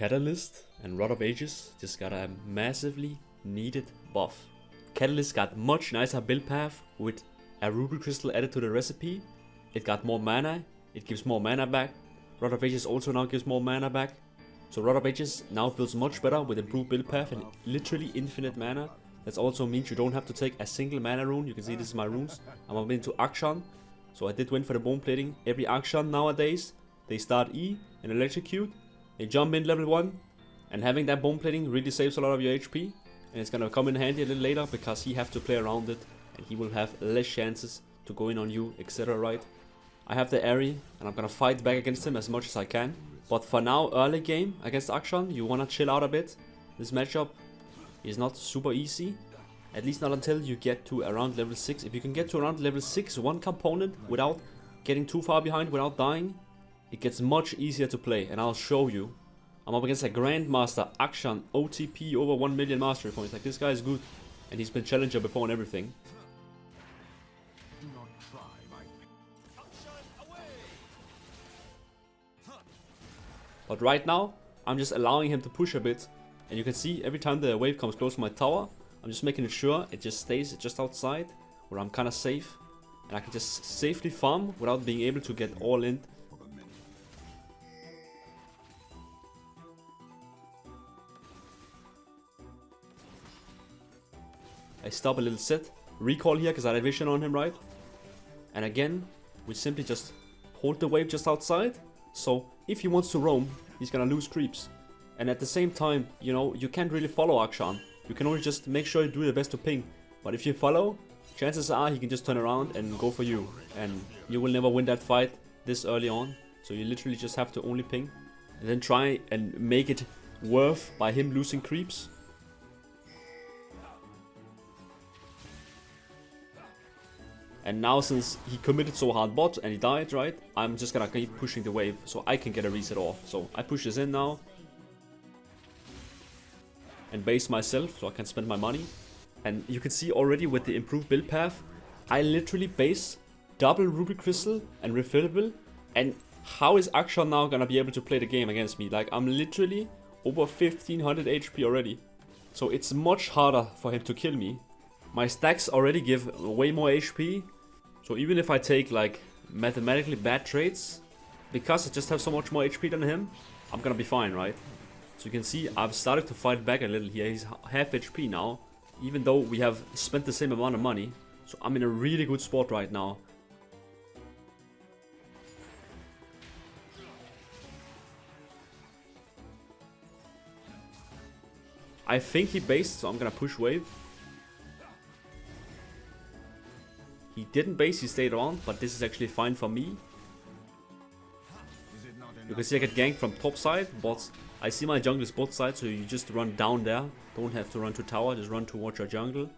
Catalyst and Rod of Ages just got a massively needed buff. Catalyst got much nicer build path with a ruby crystal added to the recipe. It got more mana, it gives more mana back. Rod of Ages also now gives more mana back. So Rod of Ages now feels much better with improved build path and literally infinite mana. That also means you don't have to take a single mana rune. You can see this is my runes. I'm up into action. So I did win for the bone plating. Every action nowadays, they start E and electrocute. They jump in level 1. And having that bone plating really saves a lot of your HP. And it's gonna come in handy a little later because he have to play around it. And he will have less chances to go in on you, etc. right? I have the Airy and I'm gonna fight back against him as much as I can. But for now, early game against Akshan, you wanna chill out a bit. This matchup is not super easy. At least not until you get to around level 6. If you can get to around level 6, one component without getting too far behind, without dying, it gets much easier to play. And I'll show you. I'm up against a Grandmaster, Akshan, OTP over 1 million mastery points. Like, this guy is good. And he's been challenger before and everything. But right now, I'm just allowing him to push a bit. And you can see every time the wave comes close to my tower, I'm just making sure it just stays just outside, where I'm kind of safe. And I can just safely farm without being able to get all in. I stop a little set, recall here because I had vision on him, right? And again, we simply just hold the wave just outside. So if he wants to roam, he's gonna lose creeps. And at the same time, you know, you can't really follow Akshan. You can only just make sure you do your best to ping. But if you follow, chances are he can just turn around and go for you. And you will never win that fight this early on. So you literally just have to only ping. And then try and make it worth by him losing creeps. And now since he committed so hard bot and he died, right? I'm just gonna keep pushing the wave so I can get a reset off. So I push this in now. And base myself so I can spend my money. And you can see already with the improved build path, I literally base double ruby crystal and refillable. And how is Akshan now gonna be able to play the game against me? Like, I'm literally over 1500 HP already. So it's much harder for him to kill me. My stacks already give way more HP. So even if I take like mathematically bad trades, because I just have so much more HP than him, I'm gonna be fine, right? So you can see I've started to fight back a little here. He's half HP now, even though we have spent the same amount of money. So I'm in a really good spot right now. I think he based, so I'm gonna push wave. He didn't base, he stayed on, but this is actually fine for me. You can see I get ganked from top side, but I see my jungle is bot side, so you just run down there. Don't have to run to tower, just run towards your jungle.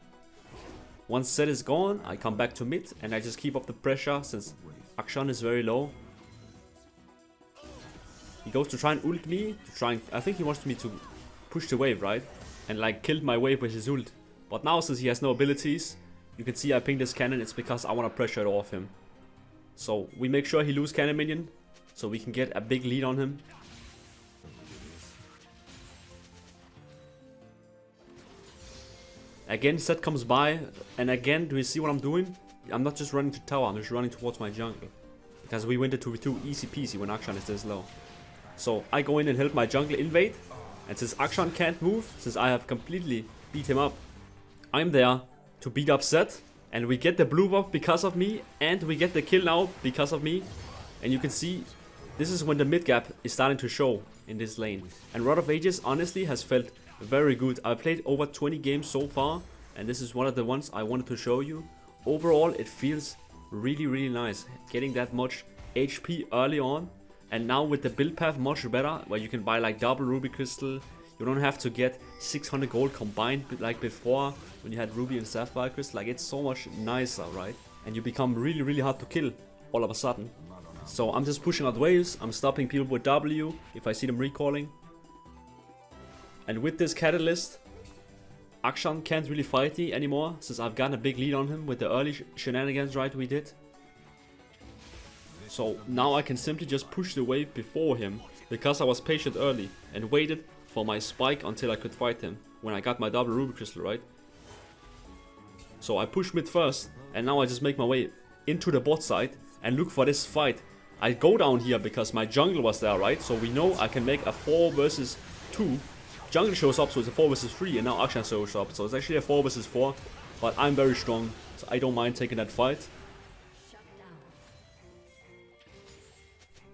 Once set is gone, I come back to mid, and I just keep up the pressure since Akshan is very low. He goes to try and ult me, I think he wants me to push the wave, right? And like killed my wave with his ult. But now since he has no abilities, you can see I ping this cannon, it's because I want to pressure it off him. So we make sure he loses cannon minion, so we can get a big lead on him. Again, set comes by, and again, do you see what I'm doing? I'm not just running to tower, I'm just running towards my jungle. Because we win the 2v2 easy peasy when Akshan is this low. So I go in and help my jungle invade, and since Akshan can't move, since I have completely beat him up, I'm there to beat up Zed, and we get the blue buff because of me, and we get the kill now because of me. And you can see, this is when the mid gap is starting to show in this lane. And Rod of Ages honestly has felt very good. I've played over 20 games so far, and this is one of the ones I wanted to show you. Overall, it feels really, really nice, getting that much HP early on. And now with the build path much better, where you can buy like double ruby crystal. You don't have to get 600 gold combined like before when you had ruby and sapphire crystal. Like, it's so much nicer, right? And you become really, really hard to kill all of a sudden. So I'm just pushing out waves. I'm stopping people with W if I see them recalling. And with this catalyst, Akshan can't really fight me anymore, since I've gotten a big lead on him with the early shenanigans, right, we did. So now I can simply just push the wave before him because I was patient early and waited for my spike until I could fight him when I got my double ruby crystal, right? So I push mid first, and now I just make my way into the bot side and look for this fight. I go down here because my jungle was there, right? So we know I can make a 4 versus 2. Jungle shows up, so it's a 4 versus 3, and now Akshan shows up. So it's actually a 4 versus 4, but I'm very strong, so I don't mind taking that fight.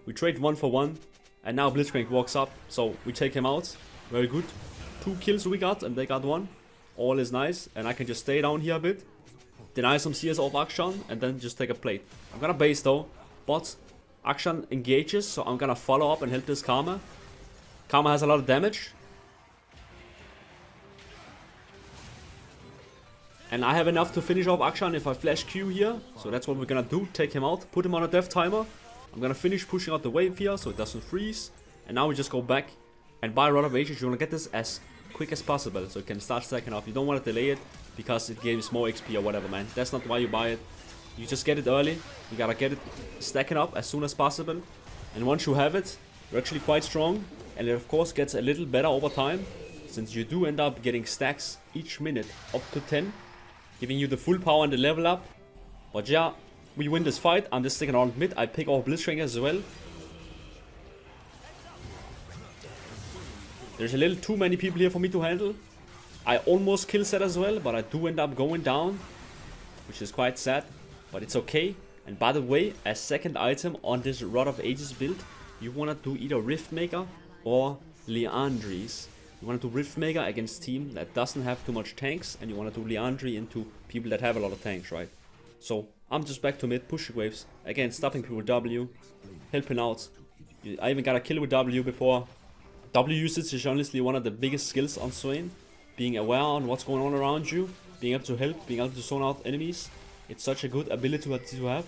We trade 1 for 1, and now Blitzcrank walks up, so we take him out. Very good. 2 kills we got, and they got 1. All is nice, and I can just stay down here a bit. Deny some CS off Akshan, and then just take a plate. I'm gonna base though, but Akshan engages, so I'm gonna follow up and help this Karma. Karma has a lot of damage. And I have enough to finish off Akshan if I flash Q here. So that's what we're gonna do, take him out, put him on a death timer. I'm gonna finish pushing out the wave here so it doesn't freeze. And now we just go back and buy Rod of Ages. You wanna get this as quick as possible so it can start stacking up. You don't wanna delay it because it gives more XP or whatever, man. That's not why you buy it. You just get it early. You gotta get it stacking up as soon as possible. And once you have it, you're actually quite strong. And it of course gets a little better over time, since you do end up getting stacks each minute up to 10, giving you the full power and the level up. But yeah, we win this fight. I'm just sticking around mid. I pick off Blitzcrank as well. There's a little too many people here for me to handle. I almost kill Set as well, but I do end up going down, which is quite sad, but it's okay. And by the way, as second item on this Rod of Ages build, you want to do either Riftmaker or Liandry's. You want to do Riftmaker against team that doesn't have too much tanks, and you want to do Liandry into people that have a lot of tanks, right? So I'm just back to mid, pushing waves, again stopping people with W, helping out. I even got a kill with W before. W usage is honestly one of the biggest skills on Swain. Being aware on what's going on around you, being able to help, being able to zone out enemies. It's such a good ability to have.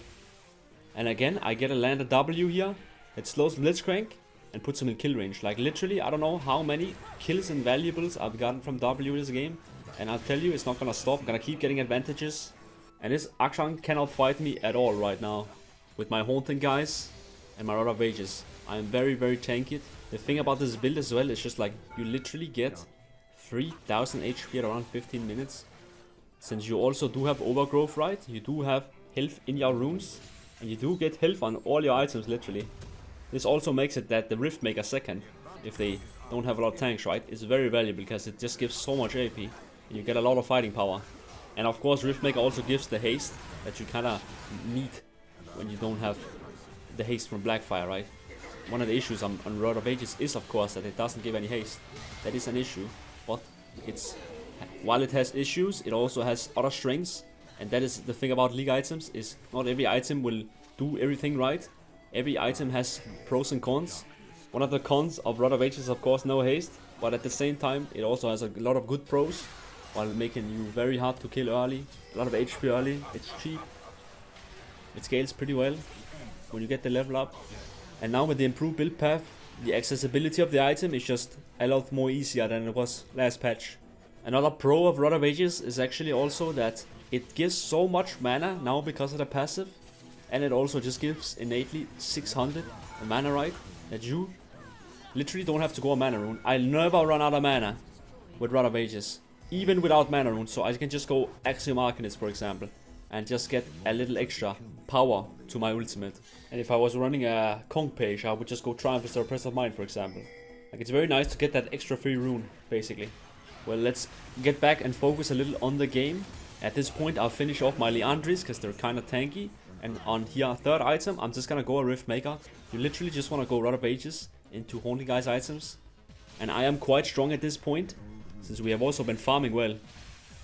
And again, I get a land a W here. It slows Blitzcrank and puts him in kill range. Like literally, I don't know how many kills and valuables I've gotten from W this game. And I'll tell you, it's not gonna stop. I'm gonna keep getting advantages. And this Akshan cannot fight me at all right now. With my Haunting guys and my Rod of Ages. I am very, very tanky. The thing about this build as well is just like, you literally get 3000 HP at around 15 minutes. Since you also do have overgrowth, right? You do have health in your runes. And you do get health on all your items, literally. This also makes it that the Riftmaker second, if they don't have a lot of tanks, right, is very valuable because it just gives so much AP. And you get a lot of fighting power. And of course, Riftmaker also gives the haste that you kinda need when you don't have the haste from Blackfire, right? One of the issues on Rod of Ages is of course that it doesn't give any haste. That is an issue, but while it has issues, it also has other strengths. And that is the thing about League items, is not every item will do everything right. Every item has pros and cons. One of the cons of Rod of Ages is of course no haste, but at the same time it also has a lot of good pros, while making you very hard to kill early. A lot of HP early, it's cheap. It scales pretty well when you get the level up. And now with the improved build path, the accessibility of the item is just a lot more easier than it was last patch. Another pro of Rod of Ages is actually also that it gives so much mana now because of the passive. And it also just gives innately 600 mana, right? That you literally don't have to go on mana rune. I never run out of mana with Rod of Ages, even without mana rune. So I can just go Axiom Arcanist, for example, and just get a little extra power to my ultimate. And if I was running a Kong page, I would just go Triumph instead of Press of Mind, for example. Like, it's very nice to get that extra free rune, basically. Well, let's get back and focus a little on the game. At this point, I'll finish off my Liandrys, because they're kind of tanky. And on here, third item, I'm just gonna go a Riftmaker. You literally just want to go Rod of Ages into Haunting Guys items. And I am quite strong at this point, since we have also been farming well.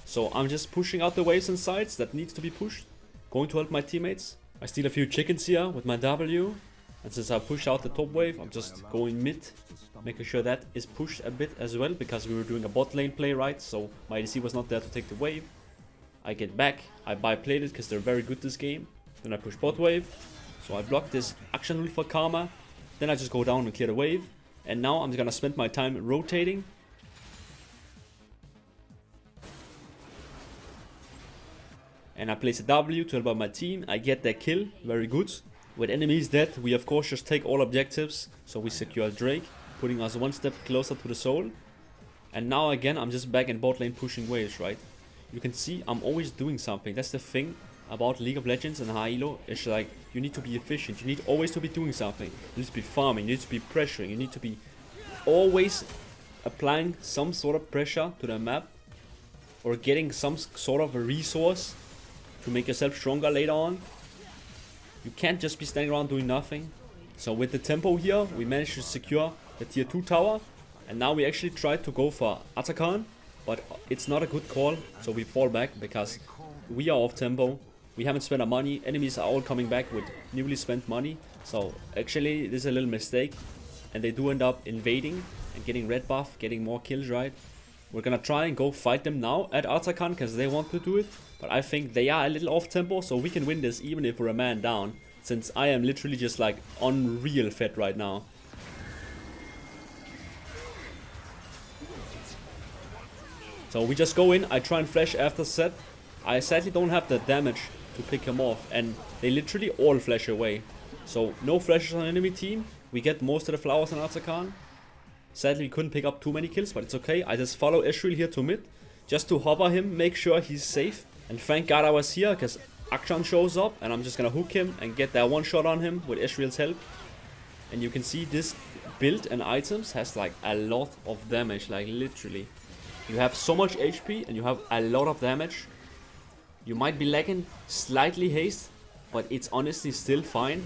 So I'm just pushing out the waves and sides that needs to be pushed. Going to help my teammates. I steal a few chickens here with my W. And since I pushed out the top wave, I'm just going mid. Making sure that is pushed a bit as well, because we were doing a bot lane play, right? So my ADC was not there to take the wave. I get back, I buy-played it because they're very good this game. Then I push bot wave. So I block this Akshan for Karma. Then I just go down and clear the wave. And now I'm gonna spend my time rotating. And I place a W to help out my team. I get that kill, very good. With enemies dead, we of course just take all objectives. So we secure Drake, putting us one step closer to the soul. And now again, I'm just back in bot lane pushing waves, right? You can see I'm always doing something. That's the thing about League of Legends and high elo. It's like, you need to be efficient. You need always to be doing something. You need to be farming, you need to be pressuring, you need to be always applying some sort of pressure to the map. Or getting some sort of a resource to make yourself stronger later on. You can't just be standing around doing nothing. So with the tempo here, we managed to secure the tier 2 tower. And now we actually tried to go for Atakan, but it's not a good call. So we fall back because we are off tempo. We haven't spent our money. Enemies are all coming back with newly spent money. So actually this is a little mistake. And they do end up invading and getting red buff, getting more kills, right? We're gonna try and go fight them now at Atakan because they want to do it. But I think they are a little off tempo, so we can win this even if we're a man down. Since I am literally just like unreal fed right now. So we just go in, I try and flash after set. I sadly don't have the damage to pick him off, and they literally all flash away. So no flashes on enemy team. We get most of the flowers on Atakan. Sadly we couldn't pick up too many kills, but it's okay. I just follow Astral here to mid, just to hover him, make sure he's safe. And thank God I was here, because Akshan shows up, and I'm just gonna hook him and get that one shot on him with Astral's help. And you can see this build and items has like a lot of damage, like literally. You have so much HP and you have a lot of damage. You might be lacking slightly haste, but it's honestly still fine.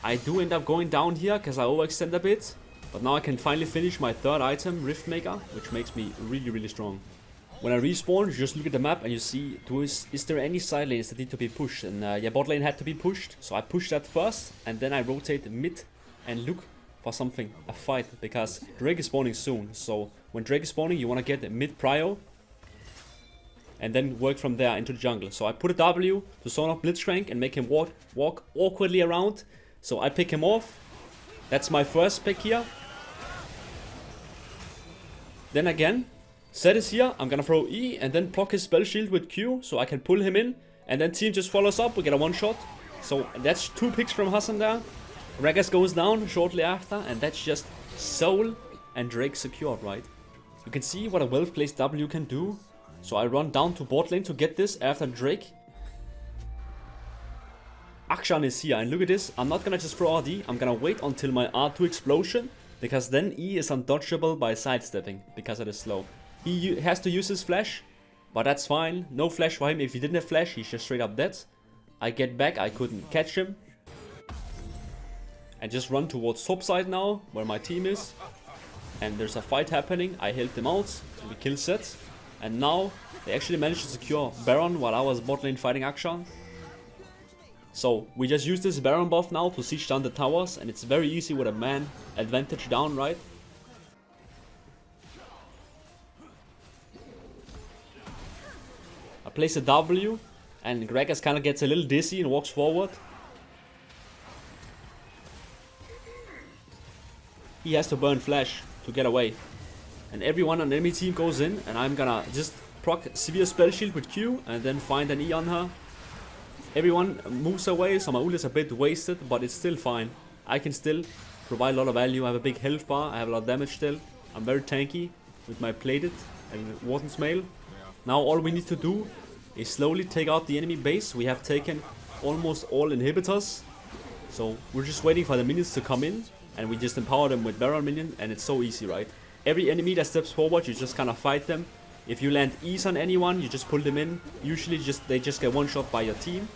I do end up going down here because I overextend a bit. But now I can finally finish my third item, Rift Maker, which makes me really, really strong. When I respawn, you just look at the map and you see, is there any side lanes that need to be pushed? And yeah, bot lane had to be pushed. So I pushed that first, and then I rotate mid and look for something, a fight, because Drake is spawning soon. So when Drake is spawning, you want to get mid prio and then work from there into the jungle. So I put a W to zone off Blitzcrank and make him walk awkwardly around. So I pick him off. That's my first pick here. Then again, Zed is here. I'm gonna throw E and then block his spell shield with Q so I can pull him in. And then team just follows up. We get a one shot. So that's 2 picks from Hassan there. Ragas goes down shortly after, and that's just Soul and Drake secured, right? You can see what a well-placed W can do. So I run down to bot lane to get this after Drake. Akshan is here, and look at this. I'm not gonna just throw RD. I'm gonna wait until my R2 explosion, because then E is undodgeable by sidestepping because it is slow. He has to use his flash, but that's fine. No flash for him. If he didn't have flash, he's just straight up dead. I get back. I couldn't catch him. And just run towards top side now, where my team is. And there's a fight happening. I helped them out. We kill Zed. And now they actually managed to secure Baron while I was bot lane fighting Akshan. So we just use this Baron buff now to siege down the towers. And it's very easy with a man advantage down, right? I place a W. And Gragas kind of gets a little dizzy and walks forward. He has to burn flash to get away. And everyone on the enemy team goes in, and I'm gonna just proc severe spell shield with Q and then find an E on her. Everyone moves away, so my ult is a bit wasted, but it's still fine. I can still provide a lot of value. I have a big health bar, I have a lot of damage still. I'm very tanky with my plated and Warden's mail. Now all we need to do is slowly take out the enemy base. We have taken almost all inhibitors. So we're just waiting for the minions to come in. And we just empower them with Baron minion, and it's so easy, right? Every enemy that steps forward, you just kind of fight them. If you land E's on anyone, you just pull them in. Usually they just get one shot by your team.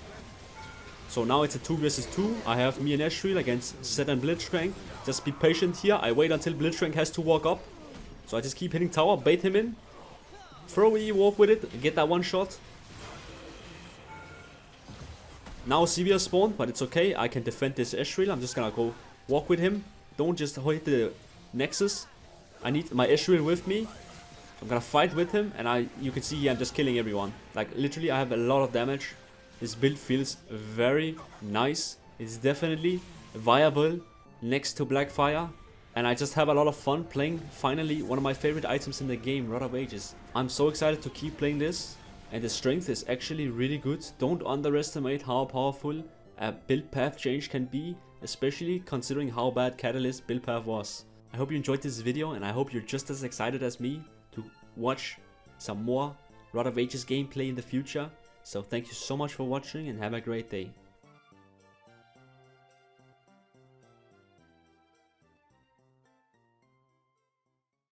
So now it's a 2 versus 2. I have me and Astral against Zed and Blitzcrank. Just be patient here. I wait until Blitzcrank has to walk up. So I just keep hitting tower, bait him in. Throw E, walk with it, get that one shot. Now Sivir spawned, but it's okay. I can defend this Astral. I'm just gonna go walk with him. Don't just hit the Nexus. I need my Astral with me. I'm gonna fight with him, and you can see I'm just killing everyone. Like literally I have a lot of damage. This build feels very nice. It's definitely viable next to Blackfire. And I just have a lot of fun playing finally one of my favorite items in the game, Rod of Ages. I'm so excited to keep playing this. and the strength is actually really good. Don't underestimate how powerful a build path change can be, especially considering how bad Catalyst build path was. I hope you enjoyed this video, and I hope you're just as excited as me to watch some more Rod of Ages gameplay in the future. So thank you so much for watching, and have a great day.